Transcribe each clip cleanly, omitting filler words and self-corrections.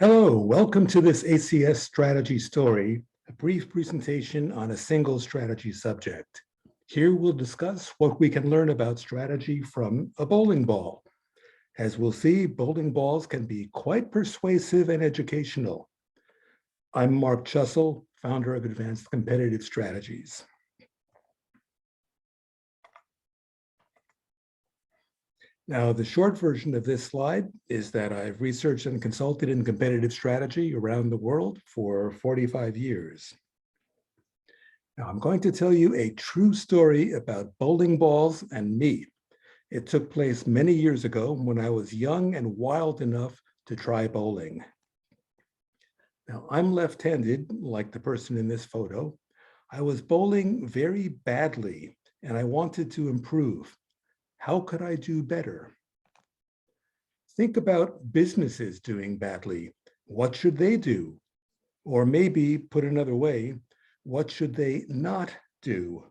Hello, welcome to this ACS strategy story, a brief presentation on a single strategy subject. Here we'll discuss what we can learn about strategy from a bowling ball. As we'll see, bowling balls can be quite persuasive and educational. I'm Mark Chussell, founder of Advanced Competitive Strategies. Now, the short version of this slide is that I've researched and consulted in competitive strategy around the world for 45 years. Now, I'm going to tell you a true story about bowling balls and me. It took place many years ago when I was young and wild enough to try bowling. Now, I'm left-handed, like the person in this photo. I was bowling very badly, and I wanted to improve. How could I do better? Think about businesses doing badly. What should they do? Or maybe, put another way, what should they not do?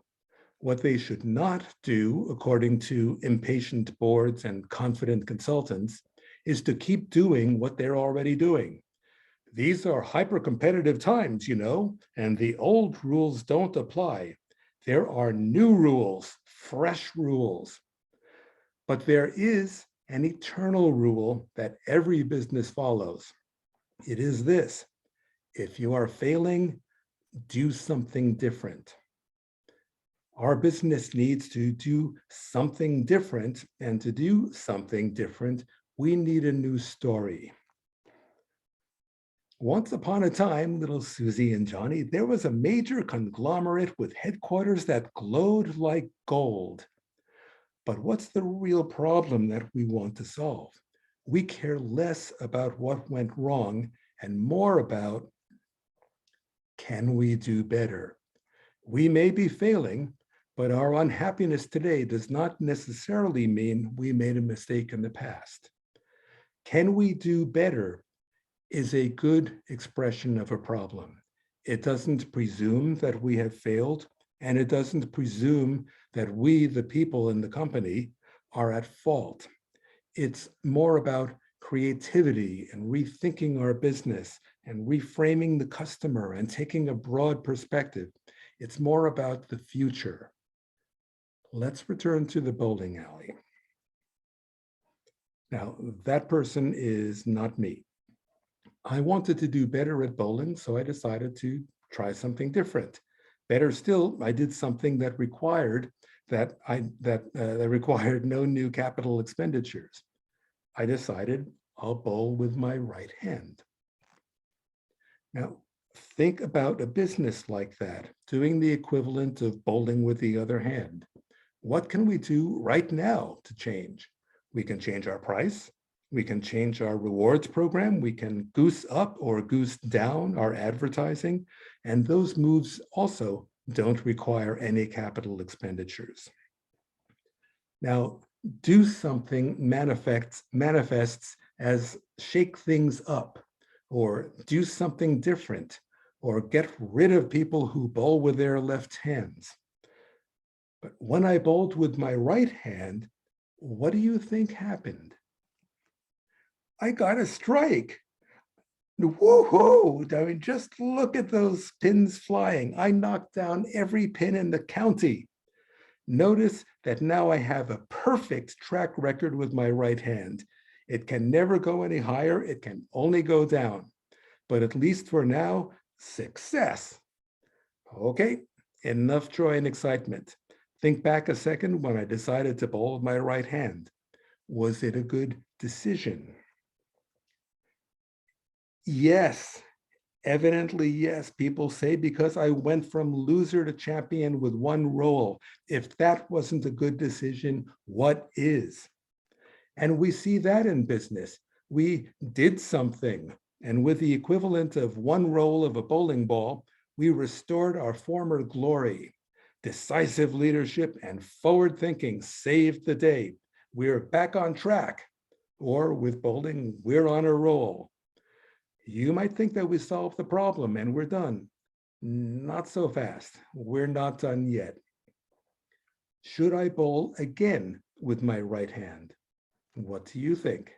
What they should not do, according to impatient boards and confident consultants, is to keep doing what they're already doing. These are hyper-competitive times, you know, and the old rules don't apply. There are new rules, fresh rules. But there is an eternal rule that every business follows. It is this: if you are failing, do something different. Our business needs to do something different, and to do something different, we need a new story. Once upon a time, little Susie and Johnny, there was a major conglomerate with headquarters that glowed like gold. But what's the real problem that we want to solve? We care less about what went wrong and more about, can we do better? We may be failing, but our unhappiness today does not necessarily mean we made a mistake in the past. Can we do better is a good expression of a problem. It doesn't presume that we have failed, and it doesn't presume that we, the people in the company, are at fault. It's more about creativity and rethinking our business and reframing the customer and taking a broad perspective. It's more about the future. Let's return to the bowling alley. Now, that person is not me. I wanted to do better at bowling, so I decided to try something different. Better still, I did something that required no new capital expenditures. I decided I'll bowl with my right hand. Now, think about a business like that, doing the equivalent of bowling with the other hand. What can we do right now to change? We can change our price. We can change our rewards program. We can goose up or goose down our advertising. And those moves also don't require any capital expenditures. Now, do something manifests as shake things up, or do something different, or get rid of people who bowl with their left hands. But when I bowled with my right hand, what do you think happened? I got a strike. Woohoo! I mean, just look at those pins flying. I knocked down every pin in the county. Notice that now I have a perfect track record with my right hand. It can never go any higher. It can only go down. But at least for now, success. Okay, enough joy and excitement. Think back a second when I decided to bowl with my right hand. Was it a good decision? Yes, evidently yes. People say because I went from loser to champion with one roll. If that wasn't a good decision, what is? And we see that in business. We did something, and with the equivalent of one roll of a bowling ball, we restored our former glory. Decisive leadership and forward thinking saved the day. We're back on track, or with bowling, we're on a roll. You might think that we solved the problem and we're done. Not so fast. We're not done yet. Should I bowl again with my right hand? What do you think?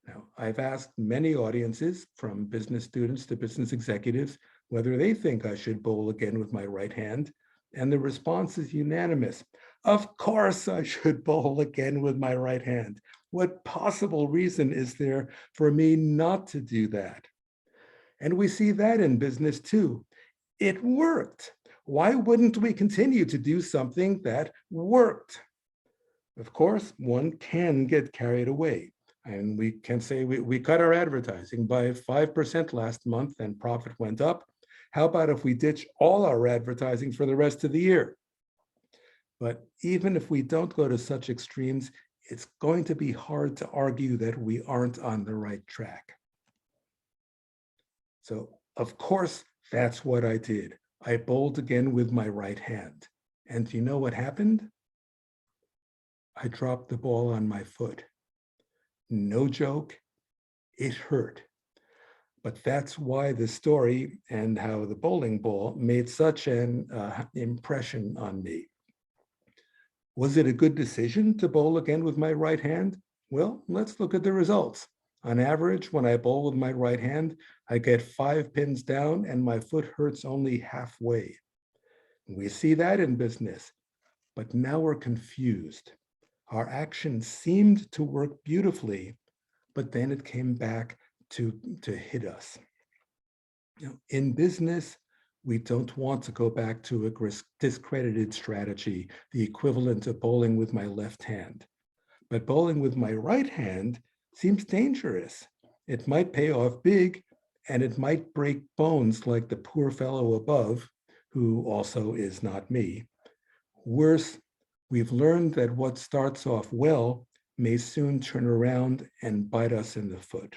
Now, I've asked many audiences, from business students to business executives, whether they think I should bowl again with my right hand, and the response is unanimous. Of course I should bowl again with my right hand. What possible reason is there for me not to do that? And we see that in business too. It worked. Why wouldn't we continue to do something that worked? Of course, one can get carried away. And we can say we cut our advertising by 5% last month and profit went up. How about if we ditch all our advertising for the rest of the year? But even if we don't go to such extremes, it's going to be hard to argue that we aren't on the right track. So, of course, that's what I did. I bowled again with my right hand. And do you know what happened? I dropped the ball on my foot. No joke, it hurt. But that's why the story and how the bowling ball made such an impression on me. Was it a good decision to bowl again with my right hand? Well, let's look at the results. On average, when I bowl with my right hand, I get 5 pins down and my foot hurts only halfway. We see that in business, but now we're confused. Our action seemed to work beautifully, but then it came back to hit us. In business, we don't want to go back to a discredited strategy, the equivalent of bowling with my left hand. But bowling with my right hand seems dangerous. It might pay off big, and it might break bones like the poor fellow above, who also is not me. Worse, we've learned that what starts off well may soon turn around and bite us in the foot.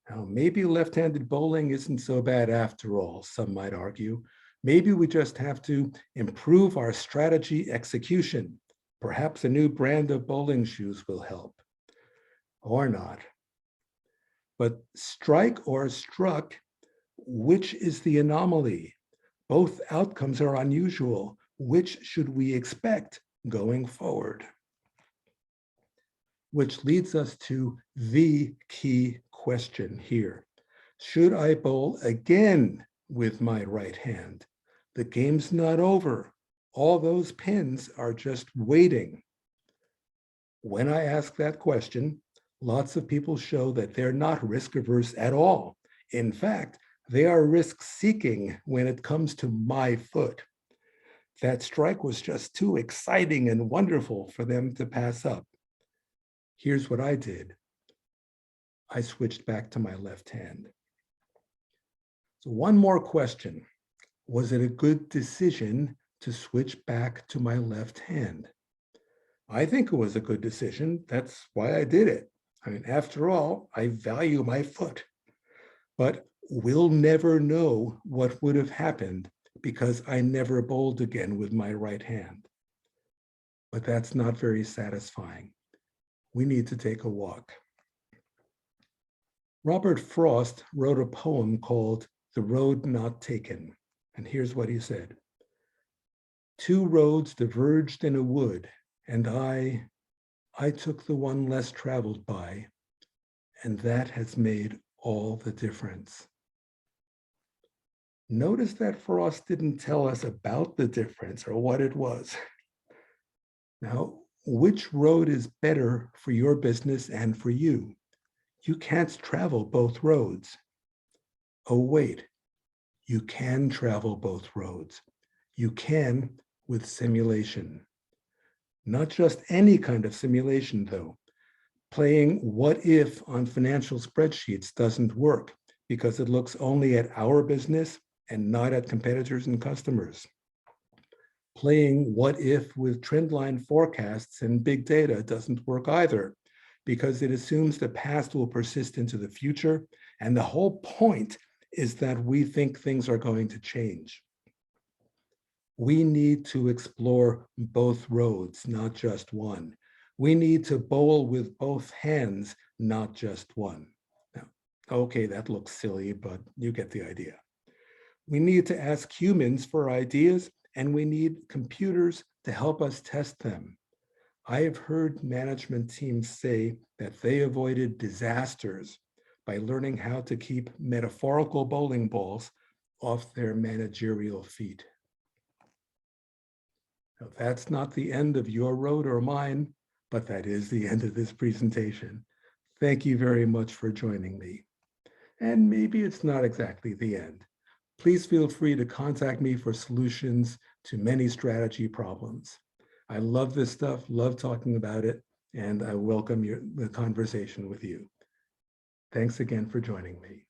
Now, maybe left-handed bowling isn't so bad after all, some might argue. Maybe we just have to improve our strategy execution. Perhaps a new brand of bowling shoes will help. Or not. But strike or struck, which is the anomaly? Both outcomes are unusual. Which should we expect going forward? Which leads us to the key question here. Should I bowl again with my right hand? The game's not over. All those pins are just waiting. When I ask that question, lots of people show that they're not risk averse at all. In fact, they are risk seeking when it comes to my foot. That strike was just too exciting and wonderful for them to pass up. Here's what I did. I switched back to my left hand. So one more question. Was it a good decision to switch back to my left hand? I think it was a good decision. That's why I did it. I mean, after all, I value my foot. But we'll never know what would have happened because I never bowled again with my right hand. But that's not very satisfying. We need to take a walk. Robert Frost wrote a poem called The Road Not Taken. And here's what he said. 2 roads diverged in a wood, and I took the one less traveled by, and that has made all the difference. Notice that Frost didn't tell us about the difference or what it was. Now, which road is better for your business and for you? You can't travel both roads. Oh, wait, you can travel both roads. You can with simulation. Not just any kind of simulation, though. Playing what if on financial spreadsheets doesn't work because it looks only at our business and not at competitors and customers. Playing what if with trendline forecasts and big data doesn't work either because it assumes the past will persist into the future. And the whole point is that we think things are going to change. We need to explore both roads, not just one. We need to bowl with both hands, not just one. Now, okay, that looks silly, but you get the idea. We need to ask humans for ideas, and we need computers to help us test them. I have heard management teams say that they avoided disasters by learning how to keep metaphorical bowling balls off their managerial feet. Now, that's not the end of your road or mine, but that is the end of this presentation. Thank you very much for joining me. And maybe it's not exactly the end. Please feel free to contact me for solutions to many strategy problems. I love this stuff, love talking about it, and I welcome the conversation with you. Thanks again for joining me.